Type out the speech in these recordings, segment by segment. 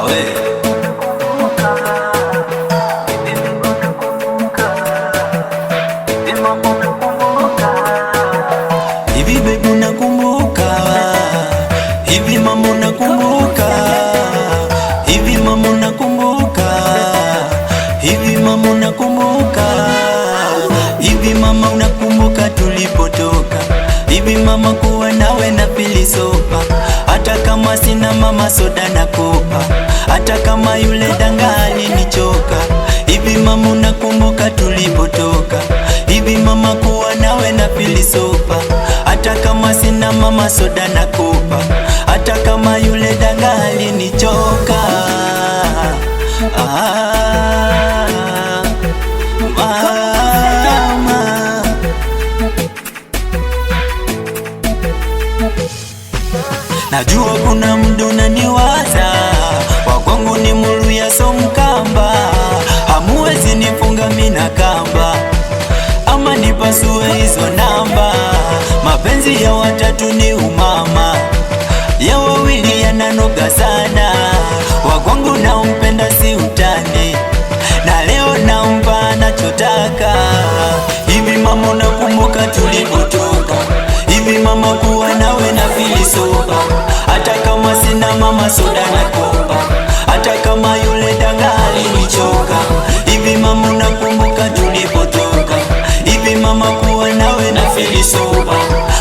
awe hivi baby unakumbuka, hivi mama unakumbuka, hivi mama unakumbuka, hivi mama unakumbuka, hivi mama unakumbuka tulipotoka, hivi mama kuwa nawe na pilisopa, hata kama sina mama soda na kopa, hata kama yule danga alinichoka, hivi mama unakumbuka tulipotoka, hivi mama kuwa nawe na pilisopa, hata kama sina mama soda na kopa, hata kama yule danga alinichoka. Mama, najua kuna mdu unaniwaza, wakwangu ni Muluya so Mkamba, hamuwezi nifunga mina kamba ama nipasue hizo namba. Mapenzi ya watatu ni umama, ya wawili yananoga sana, wakwangu nampenda si utani, na leo nampa anachotaka. Hivi mama unakumbuka tulipotoka, hivi mama kuwa nawe na filisoba, hata kama sina mama soda na kopa, hata kama yule danga alinichoka, hivi mama unakumbuka tulipotoka, hivi mama kuwa nawe na filisoba,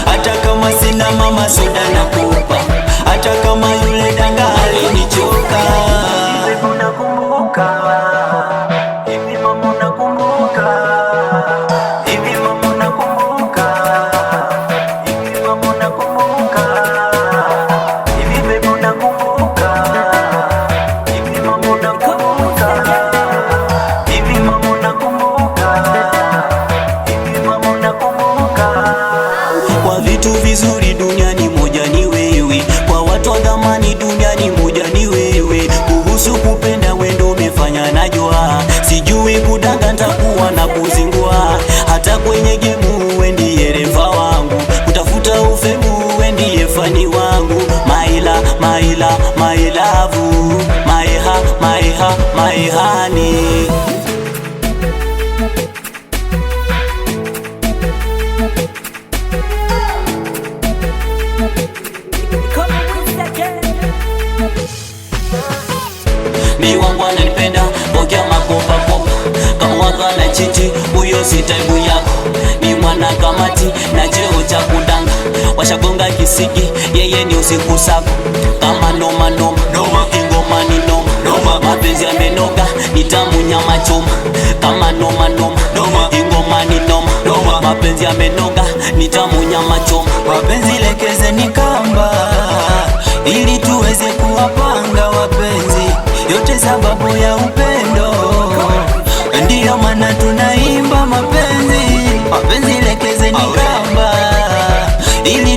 hata kama sina mama soda na kopa, hata kama yule danga alinichoka. Hivi unakumbuka, hivi mama unakumbuka, hivi mama unakumbuka, hivi mama unakumbuka, hivi baby unakumbuka, hivi mama unakumbuka, hivi mama unakumbuka, hivi mama unakumbuka. Kwa vitu vizuri duniani moja ni wewe, kwa watu wa dhamani duniani moja ni wewe. Kuhusu kupenda wendo umefanya najua, sijui kudanga ntakuwa na kuzingua, hata kwenye gemu we ndiye refa wangu, kutafuta ufemu we ndiye fani wangu. Maila, maila, my love, my honey. Mi wangu ananipenda, pokea makopa kopa, kama waka na chiti, huyo si taibu yako. Ni mwana kamati na cheo cha kudanga, washagonga kisiki, yeye ni usiku sako. Kama noma noma, ingoma ni noma, mapenzi yamenoga, ni tamu nyama choma. Kama noma noma, ingoma ni noma, mapenzi yamenoga, ni tamu nyama choma. Mapenzi lekeze ni kamba, ili tuweze kuwapanga wapenzi, yote sababu ya upendo, ndiyo maana tunaimba mapenzi. Mapenzi lekeze ni kamba, ili